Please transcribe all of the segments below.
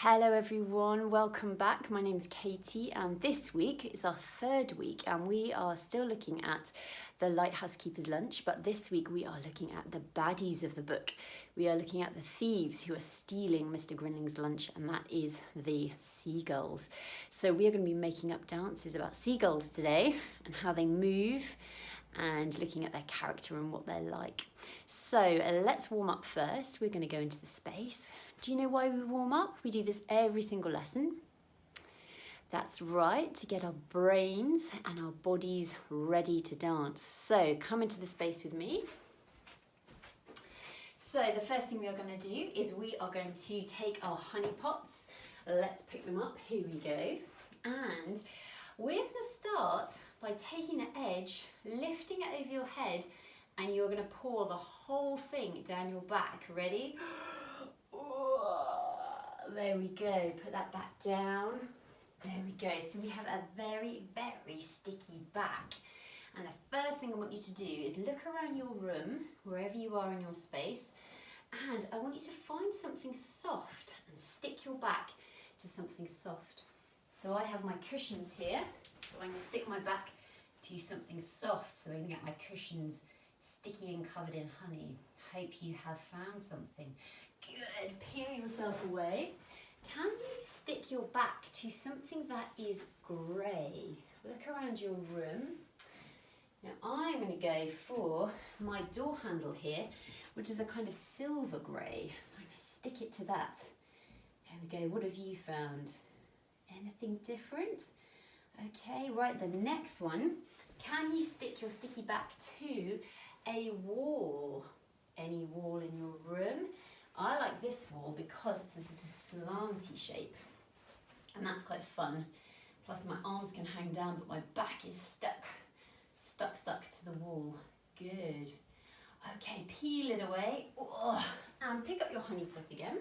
Hello everyone, welcome back. My name is Katie and this week is our third week and we are still looking at the Lighthouse Keepers Lunch, but this week we are looking at the baddies of the book. We are looking at the thieves who are stealing Mr. Grinling's lunch, and that is the seagulls. So we are going to be making up dances about seagulls today and how they move and looking at their character and what they're like. So let's warm up first. We're going to go into the space. Do you know why we warm up? We do this every single lesson. That's right, to get our brains and our bodies ready to dance. So come into the space with me. So the first thing we are going to do is we are going to take our honey pots. Let's pick them up. Here we go. And we're going to start by taking the edge, lifting it over your head, and you're going to pour the whole thing down your back. Ready? There we go. Put that back down. There we go. So we have a very, very sticky back. And the first thing I want you to do is look around your room, wherever you are in your space, and I want you to find something soft and stick your back to something soft. So I have my cushions here, so I'm going to stick my back to something soft so I can get my cushions sticky and covered in honey. Hope you have found something. Good, peel yourself away. Can you stick your back to something that is grey? Look around your room. Now I'm going to go for my door handle here, which is a kind of silver grey. So I'm going to stick it to that. There we go, what have you found? Anything different? Okay, right, the next one. Can you stick your sticky back to a wall? Any wall in your room? I like this wall because it's a sort of slanty shape, and that's quite fun. Plus my arms can hang down, but my back is stuck to the wall. Good. Okay, peel it away. Oh, and pick up your honey pot again.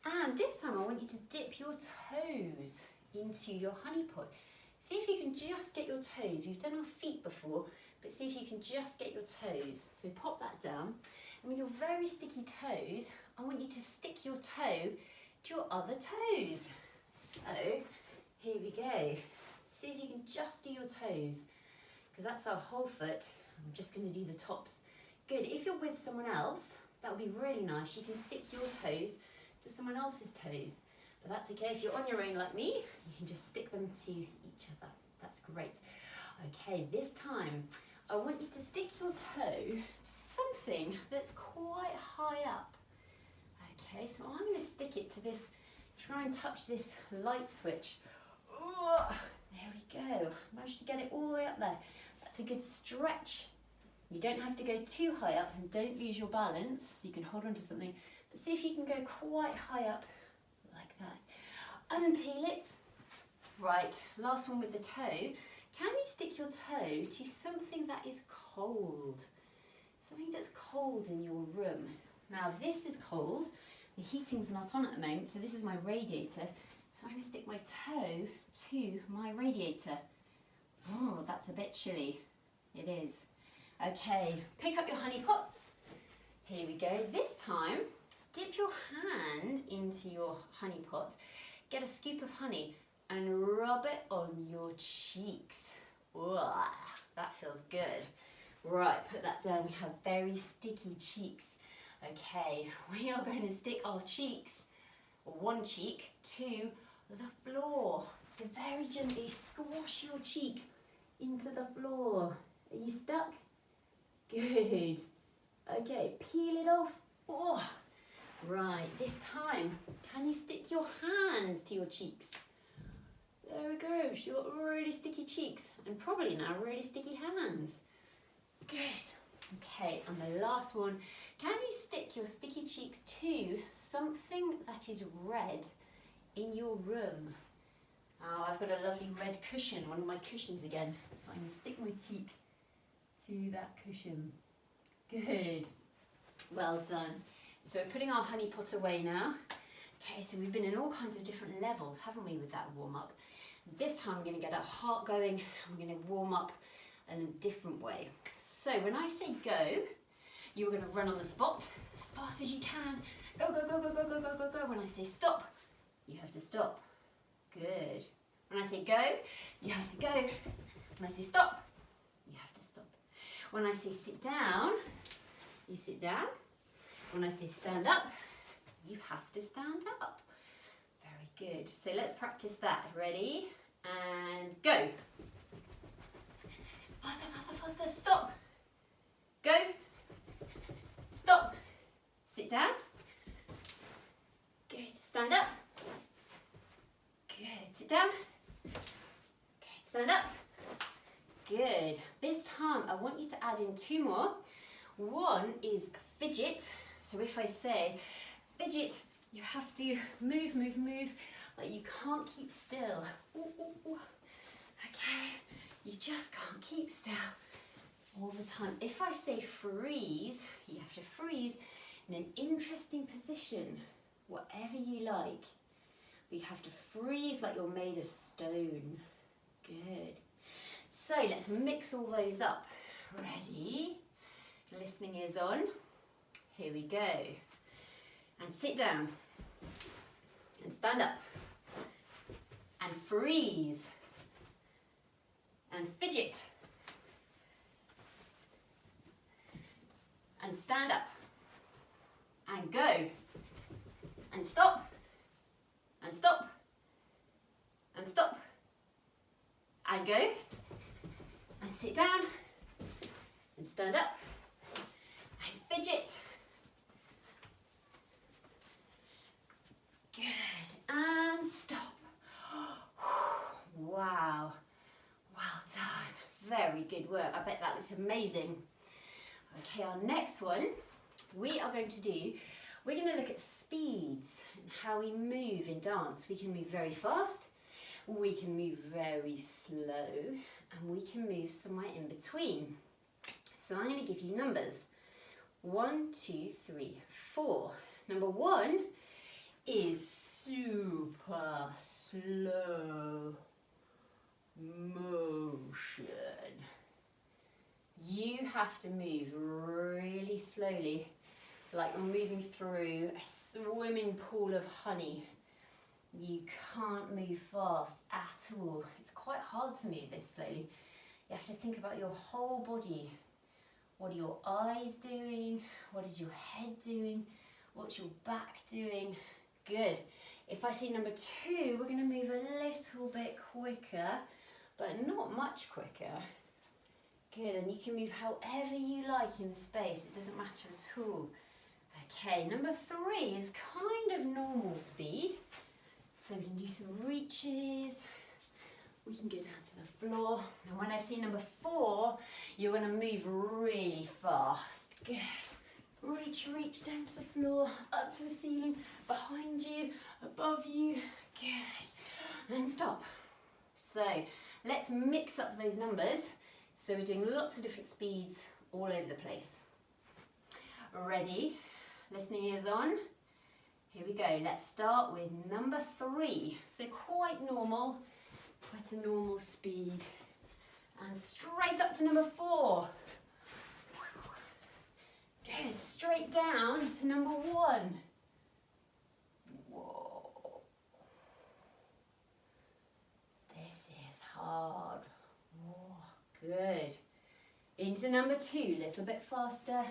And this time I want you to dip your toes into your honey pot. See if you can just get your toes. We've done our feet before, but see if you can just get your toes. So pop that down. And with your very sticky toes, I want you to stick your toe to your other toes. So here we go. See if you can just do your toes, because that's our whole foot. I'm just going to do the tops. Good. If you're with someone else, that would be really nice. You can stick your toes to someone else's toes. But that's okay. If you're on your own like me, you can just stick them to each other. That's great. Okay, this time I want you to stick your toe to something that's quite high up. Okay, so I'm going to stick it to this, try and touch this light switch. Oh, there we go. Managed to get it all the way up there. That's a good stretch. You don't have to go too high up, and don't lose your balance, so you can hold on to something. But see if you can go quite high up like that. Unpeel it. Right, last one with the toe. Can you stick your toe to something that is cold? Something that's cold in your room. Now this is cold. The heating's not on at the moment, so this is my radiator. So I'm going to stick my toe to my radiator. Oh, that's a bit chilly. It is. Okay, pick up your honey pots. Here we go. This time, dip your hand into your honey pot. Get a scoop of honey and rub it on your cheeks. Ooh, that feels good. Right, put that down. We have very sticky cheeks. Okay, we are going to stick our cheeks, or one cheek, to the floor. So very gently squash your cheek into the floor. Are you stuck? Good. Okay, peel it off. Oh. Right, this time, can you stick your hands to your cheeks? There we go, you've got really sticky cheeks, and probably now really sticky hands. Good. Okay, and the last one, can you stick your sticky cheeks to something that is red in your room? Oh, I've got a lovely red cushion, one of my cushions again. So I'm going to stick my cheek to that cushion. Good. Well done. So we're putting our honey pot away now. Okay, so we've been in all kinds of different levels, haven't we, with that warm up? This time we're going to get our heart going, and we're going to warm up in a different way. So when I say go, you're going to run on the spot as fast as you can. Go, go, go, go, go, go, go, go, go. When I say stop, you have to stop. Good. When I say go, you have to go. When I say stop, you have to stop. When I say sit down, you sit down. When I say stand up, you have to stand up. Very good. So let's practice that. Ready? And go. Faster, faster, faster. Stop. Go. Stop. Sit down. Good. Stand up. Good. Sit down. Good. Stand up. Good. This time I want you to add in 2 more. One is fidget. So if I say fidget, you have to move, move, move. Like you can't keep still. Ooh, ooh, ooh. Okay. You just can't keep still all the time. If I say freeze, you have to freeze in an interesting position, whatever you like. But you have to freeze like you're made of stone. Good. So let's mix all those up. Ready? Listening ears on. Here we go. And sit down. And stand up. And freeze. And fidget. And stand up. And go. And stop. And stop. And stop. And go. And sit down. And stand up. And fidget. Good. And stop. Wow. Well done. Very good work. I bet that looked amazing. Okay, our next one, we're going to look at speeds and how we move in dance. We can move very fast, we can move very slow, and we can move somewhere in between. So I'm going to give you numbers. 1, 2, 3, 4. Number 1 is super slow motion. You have to move really slowly, like you're moving through a swimming pool of honey. You can't move fast at all. It's quite hard to move this slowly. You have to think about your whole body. What are your eyes doing? What is your head doing? What's your back doing? Good. If I say number 2, we're going to move a little bit quicker, but not much quicker. Good, and you can move however you like in the space. It doesn't matter at all. Okay, number 3 is kind of normal speed. So we can do some reaches. We can go down to the floor. And when I say number 4, you're going to move really fast. Good. Reach, reach down to the floor, up to the ceiling, behind you, above you. Good. And stop. So let's mix up those numbers. So we're doing lots of different speeds all over the place. Ready? Listening ears on. Here we go. Let's start with number 3. So quite normal, quite a normal speed. And straight up to number 4. Good. Straight down to number 1. Whoa. This is hard. Whoa. Good. Into number 2, little bit faster.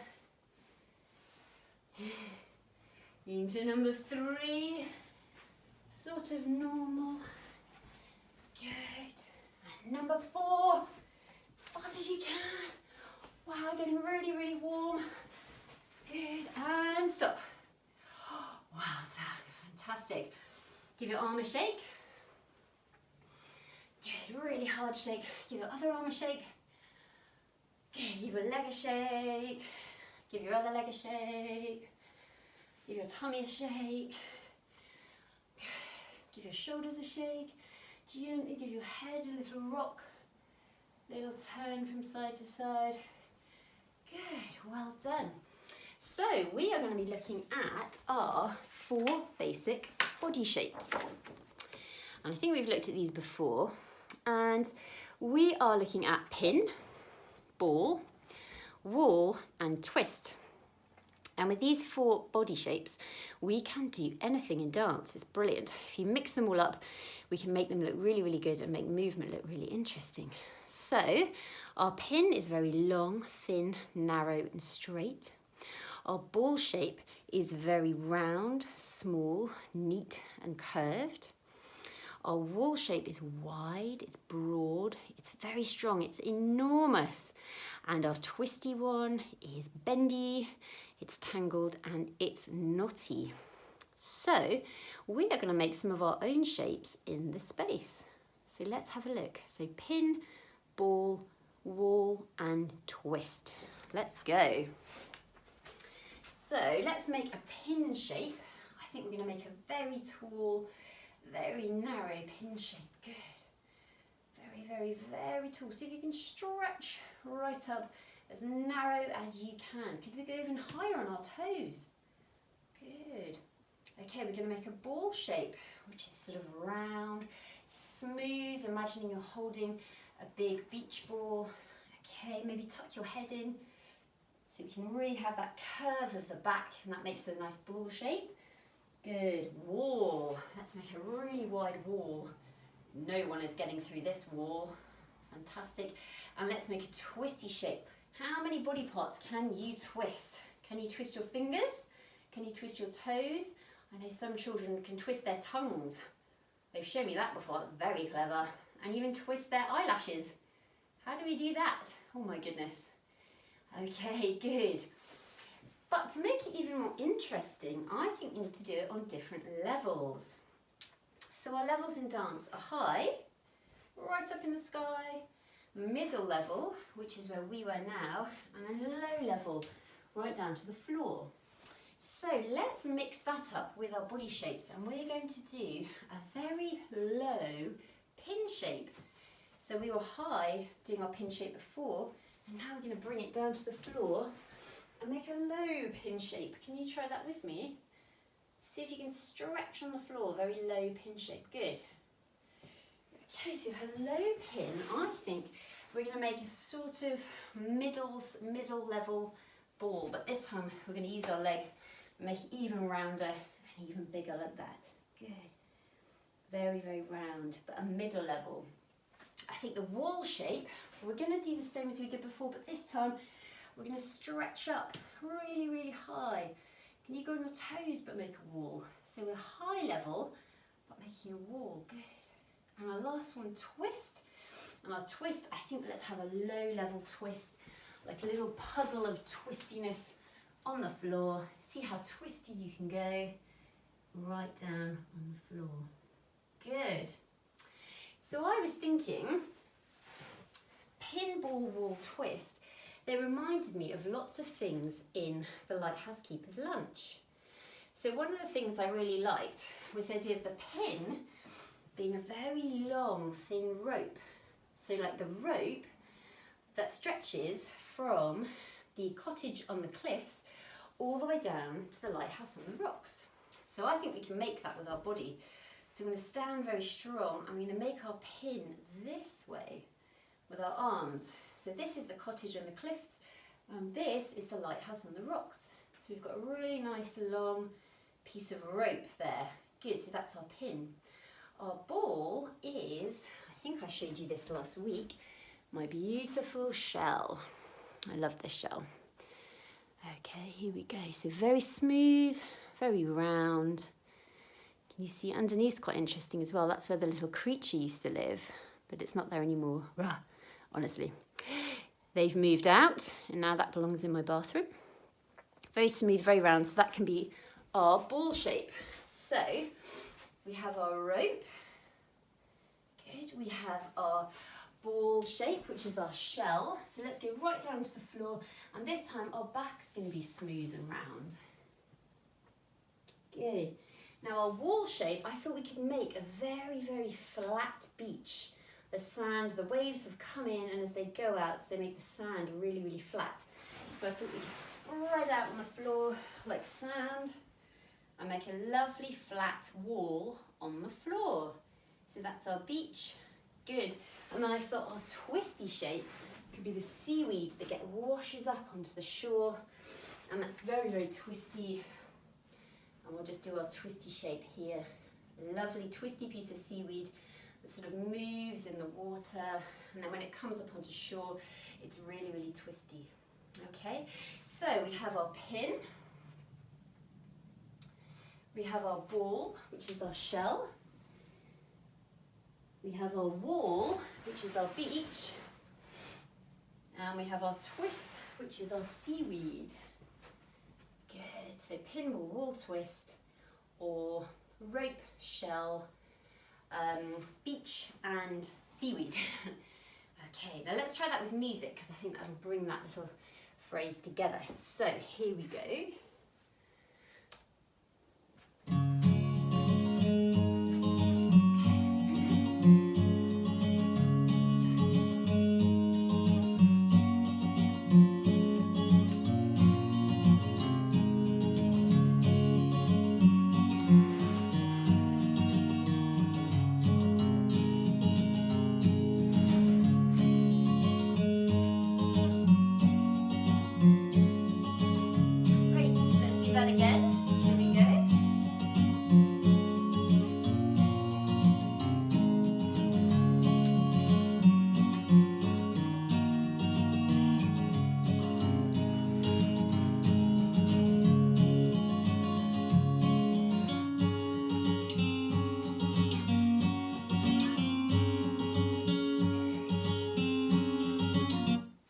Into number 3, sort of normal. Good. And number 4, fast as you can. Wow, getting really, really warm. Good. And stop. Well done. Fantastic. Give your arm a shake. Good. Really hard shake. Give your other arm a shake. Good. Give your leg a shake. Give your other leg a shake. Give your tummy a shake. Good. Give your shoulders a shake. Gently give your head a little rock. Little turn from side to side. Good. Well done. So we are going to be looking at our 4 basic body shapes. And I think we've looked at these before. And we are looking at pin, ball, wall and twist. And with these 4 body shapes, we can do anything in dance. It's brilliant. If you mix them all up, we can make them look really, really good and make movement look really interesting. So our pin is very long, thin, narrow and straight. Our ball shape is very round, small, neat and curved. Our wall shape is wide, it's broad, it's very strong, it's enormous. And our twisty one is bendy, it's tangled and it's knotty. So we are going to make some of our own shapes in the space. So let's have a look. So pin, ball, wall and twist. Let's go. So let's make a pin shape. I think we're going to make a very tall, very narrow pin shape. Good. Very, very, very tall. See if you can stretch right up as narrow as you can. Could we go even higher on our toes? Good. Okay, we're going to make a ball shape, which is sort of round, smooth. Imagining you're holding a big beach ball. Okay, maybe tuck your head in so we can really have that curve of the back, and that makes it a nice ball shape. Good. Wall. Let's make a really wide wall. No one is getting through this wall. Fantastic. And let's make a twisty shape. How many body parts can you twist? Can you twist your fingers? Can you twist your toes? I know some children can twist their tongues. They've shown me that before. That's very clever. And even twist their eyelashes. How do we do that? Oh my goodness. Okay, good. But to make it even more interesting, I think we need to do it on different levels. So our levels in dance are high, right up in the sky, middle level, which is where we were now, and then low level, right down to the floor. So let's mix that up with our body shapes, and we're going to do a very low pin shape. So we were high doing our pin shape before, and now we're going to bring it down to the floor and make a low pin shape. Can you try that with me? See if you can stretch on the floor, very low pin shape. Good. Okay, so you have a low pin. I think we're going to make a sort of middle level ball, but this time we're going to use our legs and make it even rounder and even bigger like that. Good. Very, very round, but a middle level. I think the wall shape, we're going to do the same as we did before, but this time we're going to stretch up really, really high. Can you go on your toes but make a wall? So we're high level, but making a wall. Good. And our last one, twist. And our twist, I think let's have a low level twist, like a little puddle of twistiness on the floor. See how twisty you can go. Right down on the floor. Good. So I was thinking, pin, ball, wall, twist, they reminded me of lots of things in the Lighthouse Keepers Lunch. So one of the things I really liked was the idea of the pin being a very long, thin rope. So like the rope that stretches from the cottage on the cliffs all the way down to the lighthouse on the rocks. So I think we can make that with our body. So I'm going to stand very strong. I'm going to make our pin this way with our arms. So this is the cottage on the cliffs, and this is the lighthouse on the rocks. So we've got a really nice long piece of rope there. Good, so that's our pin. Our ball is, I think I showed you this last week, my beautiful shell. I love this shell. Okay, here we go. So very smooth, very round. Can you see underneath? Quite interesting as well. That's where the little creature used to live, but it's not there anymore. Rah, honestly. They've moved out, and now that belongs in my bathroom. Very smooth, very round, so that can be our ball shape. So we have our rope. Good. We have our ball shape, which is our shell. So let's go right down to the floor, and this time our back's going to be smooth and round. Good. Now our wall shape, I thought we could make a very, very flat beach. The sand, the waves have come in, and as they go out, they make the sand really, really flat. So I thought we could spread out on the floor like sand and make a lovely flat wall on the floor. So that's our beach. Good. And then I thought our twisty shape could be the seaweed that washes up onto the shore, and that's very, very twisty. And we'll just do our twisty shape here. A lovely twisty piece of seaweed that sort of moves in the water, and then when it comes up onto shore, it's really, really twisty. Okay, so we have our pin, we have our ball, which is our shell, we have our wall, which is our beach, and we have our twist, which is our seaweed. Good, so pin, ball, wall, twist, or rope, shell, beach and seaweed. Okay, now let's try that with music, because I think that'll bring that little phrase together. So here we go. Again, here we go.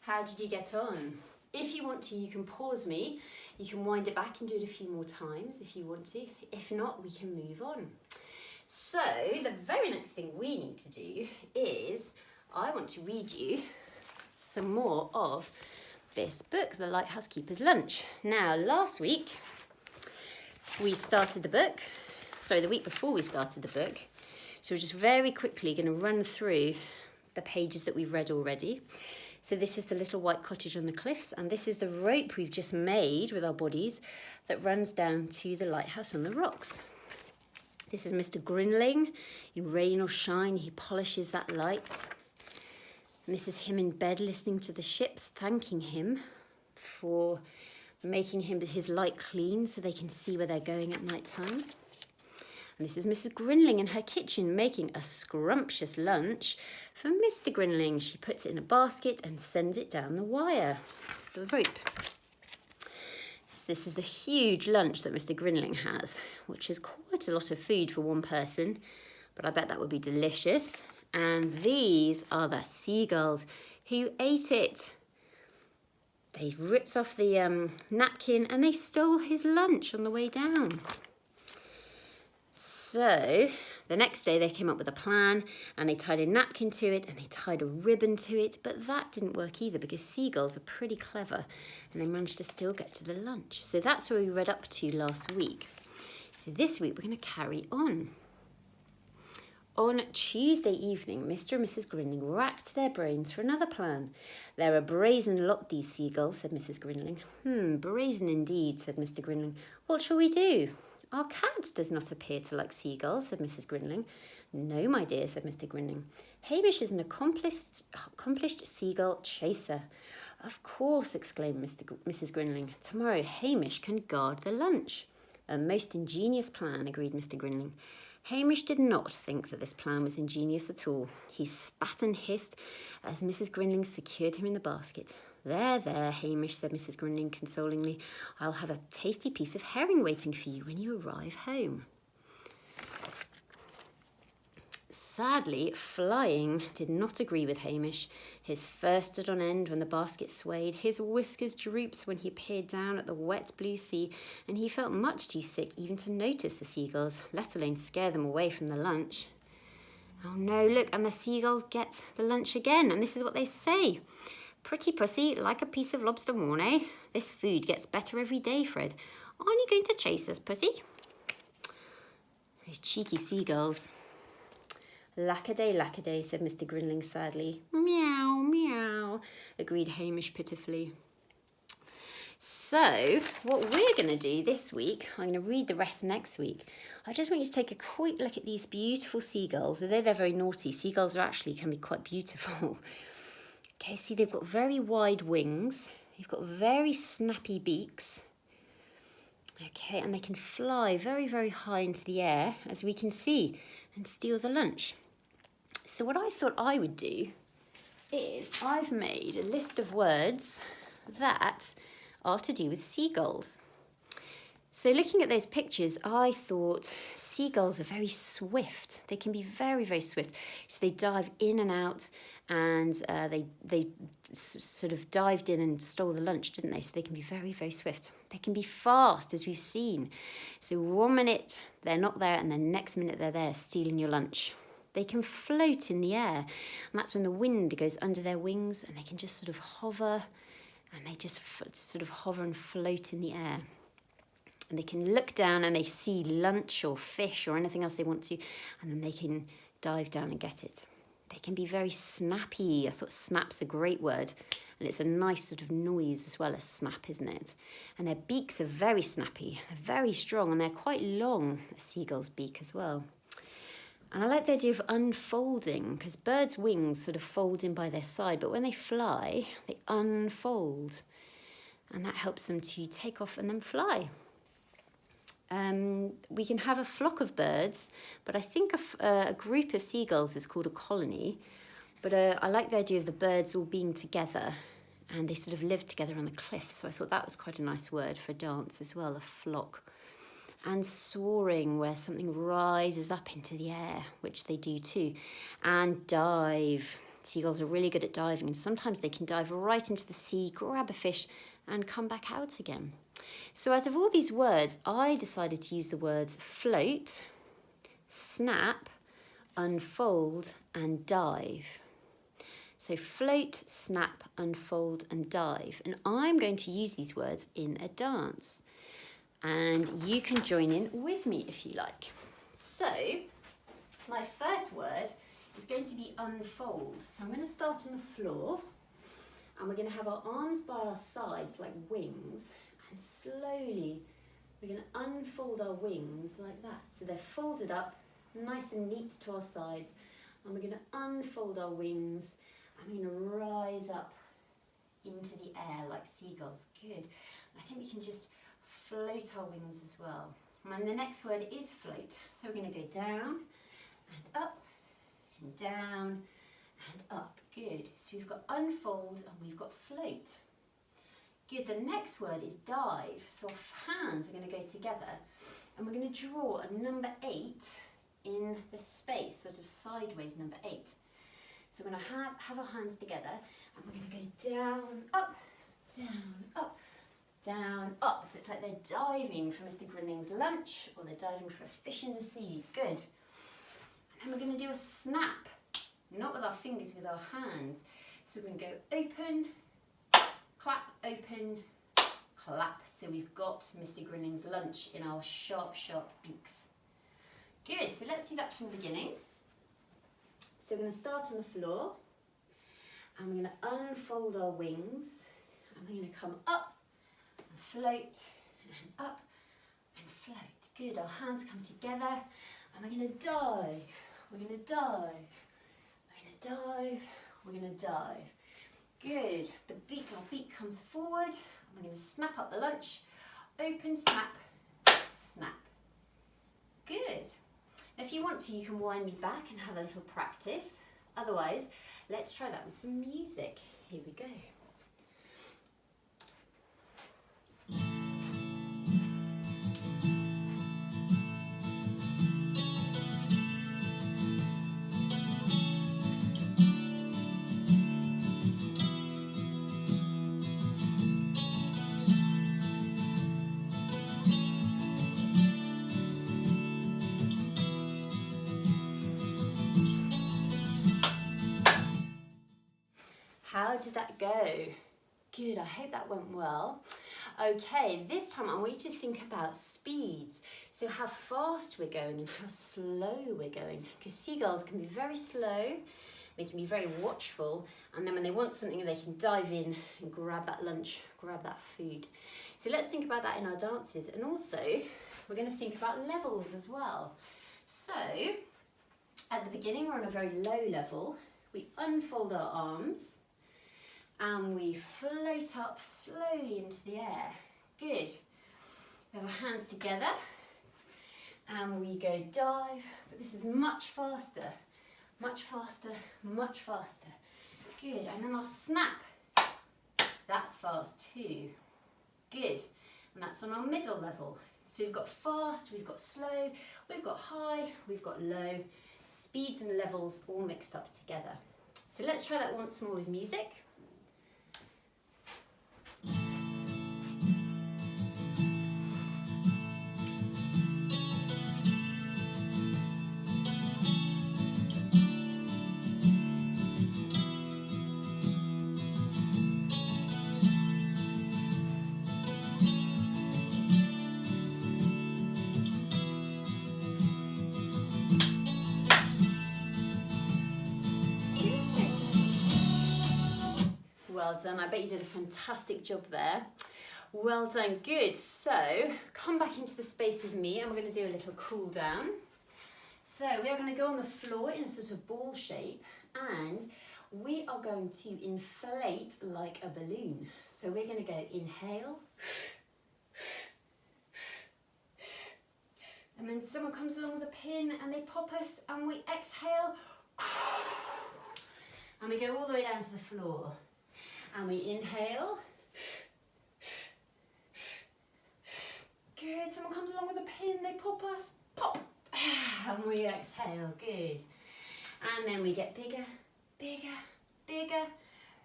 How did you get on? If you want to, you can pause me. You can wind it back and do it a few more times if you want to. If not, we can move on. So the very next thing we need to do is I want to read you some more of this book, The Lighthouse Keepers Lunch. Now, last week we started the book, sorry, the week before we started the book. So we're just very quickly going to run through the pages that we've read already. So this is the little white cottage on the cliffs, and this is the rope we've just made with our bodies that runs down to the lighthouse on the rocks. This is Mr. Grinling. In rain or shine, he polishes that light. And this is him in bed listening to the ships, thanking him for making his light clean so they can see where they're going at night time. And this is Mrs. Grinling in her kitchen making a scrumptious lunch for Mr. Grinling. She puts it in a basket and sends it down the wire, the rope. So this is the huge lunch that Mr. Grinling has, which is quite a lot of food for one person, but I bet that would be delicious. And these are the seagulls who ate it. They ripped off the napkin and they stole his lunch on the way down. So the next day they came up with a plan and they tied a napkin to it and they tied a ribbon to it, but that didn't work either because seagulls are pretty clever and they managed to still get to the lunch. So that's where we read up to last week. So this week we're going to carry on. On Tuesday evening, Mr. and Mrs. Grinling racked their brains for another plan. They're a brazen lot, these seagulls, said Mrs. Grinling. Brazen indeed, said Mr. Grinling. What shall we do? Our cat does not appear to like seagulls, said Mrs. Grinling. No, my dear, said Mr. Grinling. Hamish is an accomplished seagull chaser. Of course, exclaimed Mrs. Grinling. Tomorrow Hamish can guard the lunch. A most ingenious plan, agreed Mr. Grinling. Hamish did not think that this plan was ingenious at all. He spat and hissed as Mrs. Grinling secured him in the basket. There, there, Hamish, said Mrs. Grinling consolingly. I'll have a tasty piece of herring waiting for you when you arrive home. Sadly, Flying did not agree with Hamish. His fur stood on end when the basket swayed, his whiskers drooped when he peered down at the wet blue sea, and he felt much too sick even to notice the seagulls, let alone scare them away from the lunch. Oh no, look, and the seagulls get the lunch again, and this is what they say. Pretty pussy, like a piece of lobster mornay. This food gets better every day, Fred. Aren't you going to chase us, pussy? Those cheeky seagulls. Lackaday, lackaday, said Mr. Grinling sadly. Meow, meow, agreed Hamish pitifully. So, what we're going to do this week, I'm going to read the rest next week. I just want you to take a quick look at these beautiful seagulls. Although they're very naughty, seagulls can be quite beautiful. Okay, see, they've got very wide wings. They've got very snappy beaks. Okay, and they can fly very, very high into the air, as we can see, and steal the lunch. So what I thought I would do is I've made a list of words that are to do with seagulls. So looking at those pictures, I thought seagulls are very swift. They can be very, very swift. So they dive in and out, and they sort of dived in and stole the lunch, didn't they? So they can be very, very swift. They can be fast, as we've seen. So 1 minute they're not there, and the next minute they're there stealing your lunch. They can float in the air, and that's when the wind goes under their wings, and they can just sort of hover, and they just sort of hover and float in the air. And they can look down and they see lunch or fish or anything else they want to, and then they can dive down and get it. They can be very snappy. I thought snap's a great word, and it's a nice sort of noise as well as snap, isn't it? And their beaks are very snappy. They're very strong, and they're quite long, a seagull's beak as well. And I like the idea of unfolding, because birds' wings sort of fold in by their side, but when they fly, they unfold. And that helps them to take off and then fly. We can have a flock of birds, but I think a group of seagulls is called a colony. But I like the idea of the birds all being together, and they sort of live together on the cliffs. So I thought that was quite a nice word for dance as well, a flock. And soaring, where something rises up into the air, which they do too. And dive. Seagulls are really good at diving, and sometimes they can dive right into the sea, grab a fish, and come back out again. So out of all these words, I decided to use the words float, snap, unfold, and dive. So float, snap, unfold, and dive. And I'm going to use these words in a dance. And you can join in with me if you like. So my first word is going to be unfold. So I'm going to start on the floor, and we're going to have our arms by our sides like wings. And slowly, we're going to unfold our wings like that. So they're folded up, nice and neat to our sides. And we're going to unfold our wings, and we're going to rise up into the air like seagulls. Good. I think we can just float our wings as well. And the next word is float. So we're going to go down and up and down and up. Good. So we've got unfold and we've got float. Good. The next word is dive. So our hands are going to go together, and we're going to draw a number 8 in the space, sort of sideways number 8. So we're going to have our hands together, and we're going to go down, up, down, up, down, up. So it's like they're diving for Mr. Grinning's lunch, or they're diving for a fish in the sea. Good. And then we're going to do a snap, not with our fingers, with our hands. So we're going to go open, clap, open, clap. So we've got Mr. Grinning's lunch in our sharp, sharp beaks. Good. So let's do that from the beginning. So we're going to start on the floor, and we're going to unfold our wings, and we're going to come up and float, and up and float. Good. Our hands come together, and we're going to dive. We're going to dive. We're going to dive. We're going to dive. Good. The beak, our beak comes forward, and we're going to snap up the lunch. Open, snap, snap. Good. If you want to, you can wind me back and have a little practice. Otherwise, let's try that with some music. Here we go. How did that go? Good, I hope that went well. Okay, this time I want you to think about speeds. So how fast we're going and how slow we're going. Because seagulls can be very slow, they can be very watchful, and then when they want something, they can dive in and grab that lunch, grab that food. So let's think about that in our dances. And also, we're going to think about levels as well. So, at the beginning, we're on a very low level. We unfold our arms, and we float up slowly into the air. Good. We have our hands together and we go dive, but this is much faster, much faster, much faster. Good, and then I'll snap. That's fast too. Good, and that's on our middle level. So we've got fast, we've got slow, we've got high, we've got low, speeds and levels all mixed up together. So let's try that once more with music. Well done, I bet you did a fantastic job there. Well done, good. So come back into the space with me and we're going to do a little cool down. So we are going to go on the floor in a sort of ball shape and we are going to inflate like a balloon. So we're going to go inhale, and then someone comes along with a pin and they pop us and we exhale and we go all the way down to the floor. And we inhale. Good, someone comes along with a pin, they pop us, pop, and we exhale, good. And then we get bigger, bigger, bigger,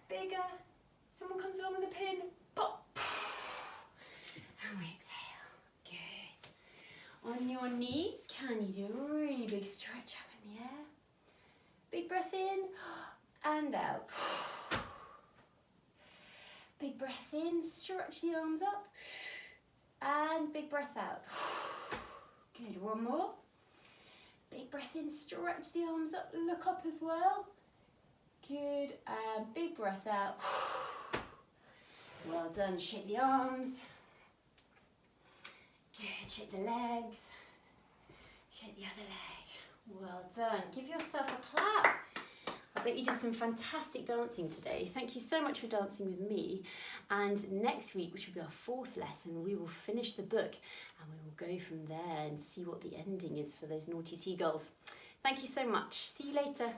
bigger. Someone comes along with a pin, pop, and we exhale, good. On your knees, can you do a really big stretch up in the air? Big breath in, and out. Big breath in, stretch the arms up, and big breath out. Good, one more. Big breath in, stretch the arms up, look up as well. Good, and big breath out. Well done, shake the arms. Good, shake the legs. Shake the other leg. Well done, give yourself a clap. I bet you did some fantastic dancing today. Thank you so much for dancing with me. And next week, which will be our 4th lesson, we will finish the book and we will go from there and see what the ending is for those naughty seagulls. Thank you so much. See you later.